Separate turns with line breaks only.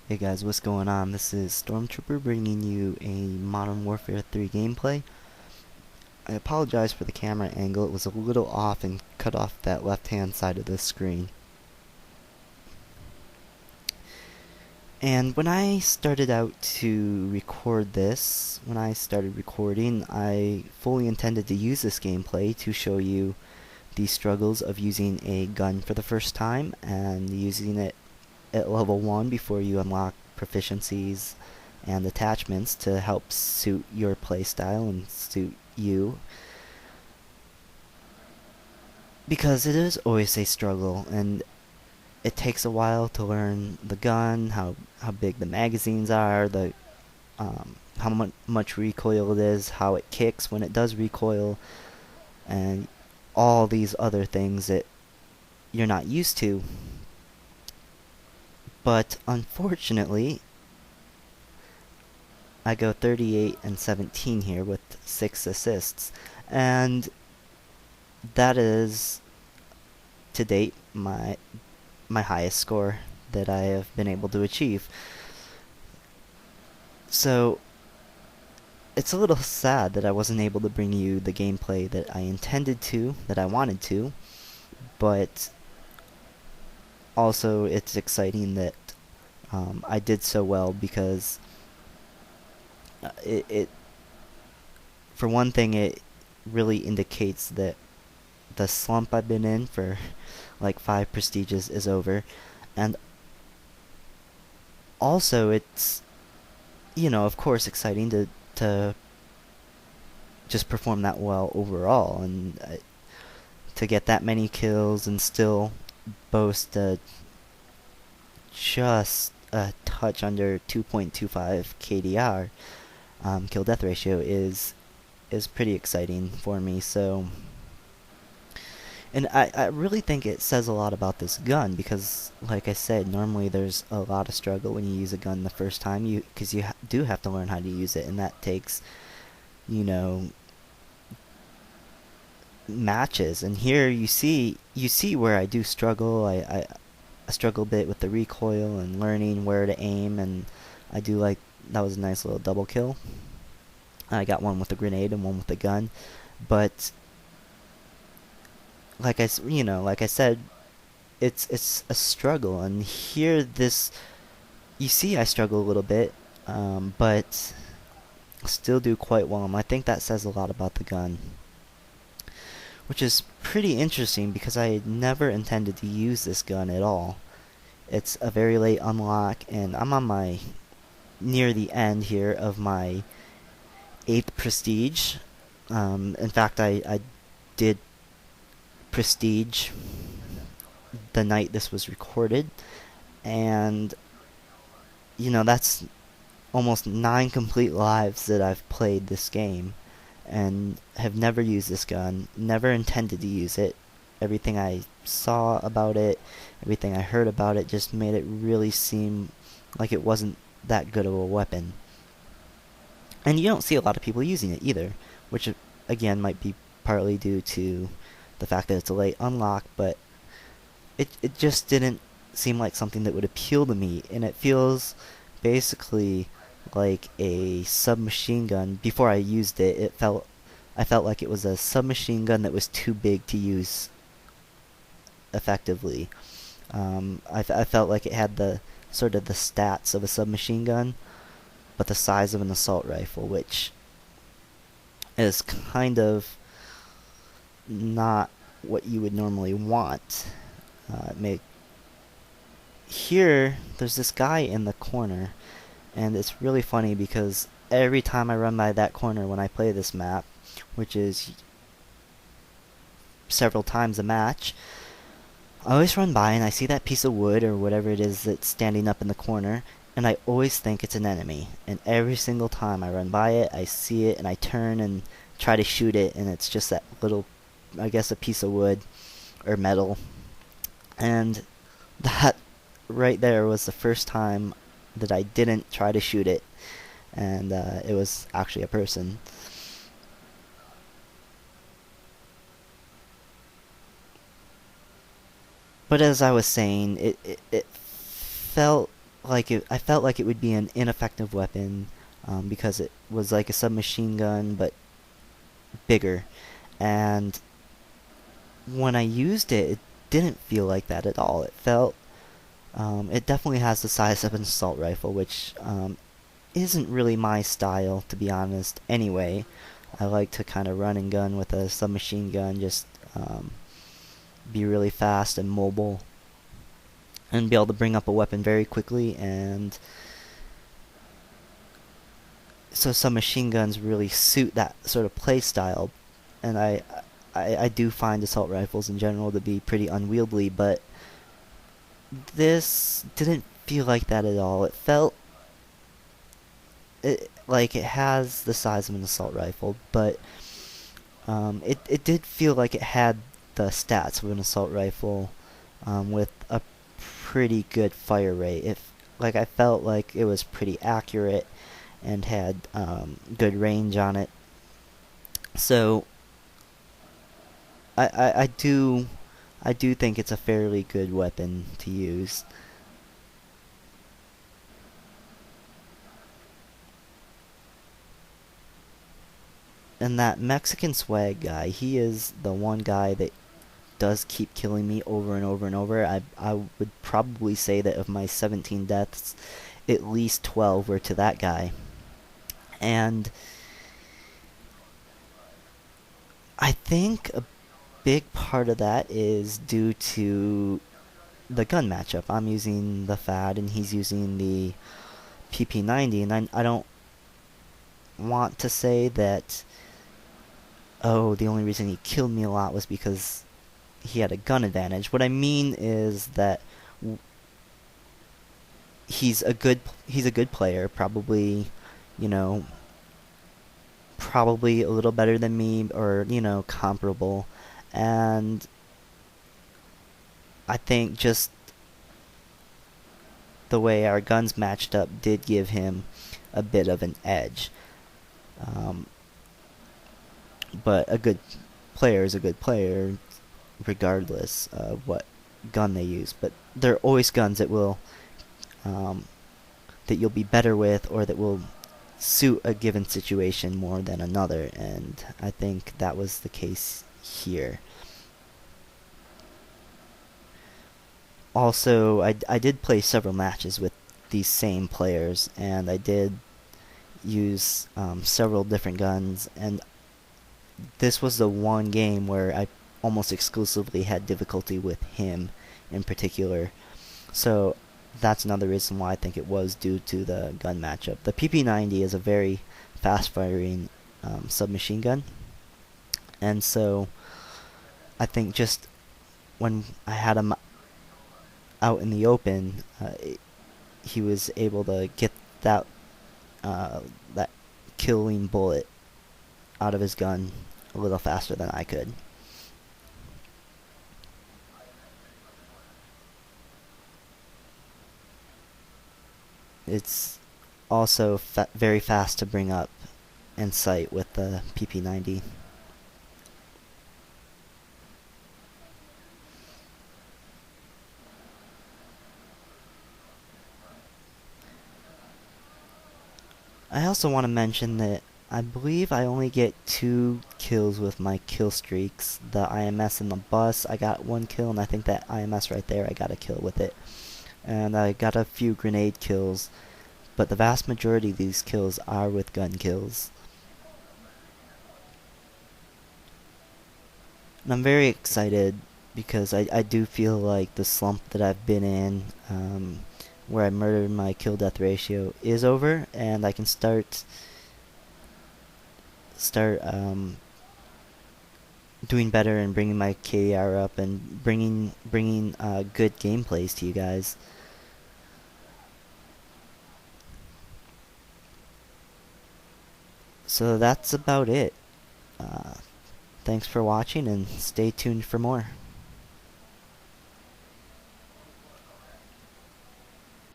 Hey guys, what's going on? This is Stormtrooper bringing you a Modern Warfare 3 gameplay. I apologize for the camera angle, it was a little off and cut off that left hand side of the screen. And when I started out to record this, when I started recording, I fully intended to use this gameplay to show you the struggles of using a gun for the first time and using it at level 1 before you unlock proficiencies and attachments to help suit your playstyle and suit you. Because it is always a struggle, and it takes a while to learn the gun, how big the magazines are, how much recoil it is, how it kicks when it does recoil, and all these other things that you're not used to. But unfortunately, I go 38 and 17 here with 6 assists, and that is to date my highest score that I have been able to achieve. So it's a little sad that I wasn't able to bring you the gameplay that I intended to, that I wanted to, but also it's exciting that I did so well because it for one thing, it really indicates that the slump I've been in for like 5 prestiges is over, and also it's, of course, exciting to just perform that well overall, and to get that many kills and still boast just a touch under 2.25 KDR, kill death ratio, is pretty exciting for me. So, and I really think it says a lot about this gun because, like I said, normally there's a lot of struggle when you use a gun the first time, because you do have to learn how to use it, and that takes, you know, matches. And here you see where I do struggle. I struggle a bit with the recoil and learning where to aim, and I do like that was a nice little double kill. I got one with a grenade and one with a gun, but like I said, it's a struggle. And here, you see I struggle a little bit, but still do quite well. And I think that says a lot about the gun, which is pretty interesting because I had never intended to use this gun at all. It's a very late unlock, and I'm on my near the end here of my 8th prestige. In fact, I did prestige the night this was recorded, and that's almost 9 complete lives that I've played this game, and have never used this gun, never intended to use it. Everything I saw about it, everything I heard about it, just made it really seem like it wasn't that good of a weapon. And you don't see a lot of people using it either, which again might be partly due to the fact that it's a late unlock, but it just didn't seem like something that would appeal to me, and it feels basically like a submachine gun. Before I used it, I felt like it was a submachine gun that was too big to use effectively. I felt like it had the sort of the stats of a submachine gun, but the size of an assault rifle, which is kind of not what you would normally want. Here, there's this guy in the corner, and it's really funny because every time I run by that corner when I play this map, which is several times a match, I always run by and I see that piece of wood or whatever it is that's standing up in the corner, and I always think it's an enemy. And every single time I run by it, I see it, and I turn and try to shoot it, and it's just that little, I guess, a piece of wood or metal. And that right there was the first time that I didn't try to shoot it, and it was actually a person. But as I was saying, it felt I felt like it would be an ineffective weapon, because it was like a submachine gun but bigger. And when I used it, it didn't feel like that at all. It definitely has the size of an assault rifle, which isn't really my style, to be honest. Anyway, I like to kind of run and gun with a submachine gun, just be really fast and mobile, and be able to bring up a weapon very quickly. And so submachine guns really suit that sort of play style. And I do find assault rifles in general to be pretty unwieldy, but this didn't feel like that at all. It felt like it has the size of an assault rifle, but it did feel like it had the stats of an assault rifle, with a pretty good fire rate. Like I felt like it was pretty accurate and had good range on it. So I do think it's a fairly good weapon to use. And that Mexican swag guy, he is the one guy that does keep killing me over and over and over. I would probably say that of my 17 deaths, at least 12 were to that guy. And I think a big part of that is due to the gun matchup. I'm using the FAD and he's using the PP90, and I don't want to say that, oh, the only reason he killed me a lot was because he had a gun advantage. What I mean is that he's a good player, probably, you know, probably a little better than me, or comparable. And I think just the way our guns matched up did give him a bit of an edge. Um, but a good player is a good player regardless of what gun they use. But there are always guns um, that you'll be better with, or that will suit a given situation more than another, and I think that was the case here. Also, I did play several matches with these same players, and I did use several different guns, and this was the one game where I almost exclusively had difficulty with him in particular. So that's another reason why I think it was due to the gun matchup. The PP90 is a very fast-firing submachine gun, and so I think just when I had him out in the open, he was able to get that killing bullet out of his gun a little faster than I could. It's also very fast to bring up and sight with the PP90. I also want to mention that I believe I only get 2 kills with my kill streaks. The IMS and the bus, I got 1 kill, and I think that IMS right there, I got a kill with it. And I got a few grenade kills, but the vast majority of these kills are with gun kills. And I'm very excited because I do feel like the slump that I've been in, where I murdered my kill-death ratio, is over, and I can start doing better and bringing my KDR up and bringing good gameplays to you guys. So that's about it. Thanks for watching, and stay tuned for more.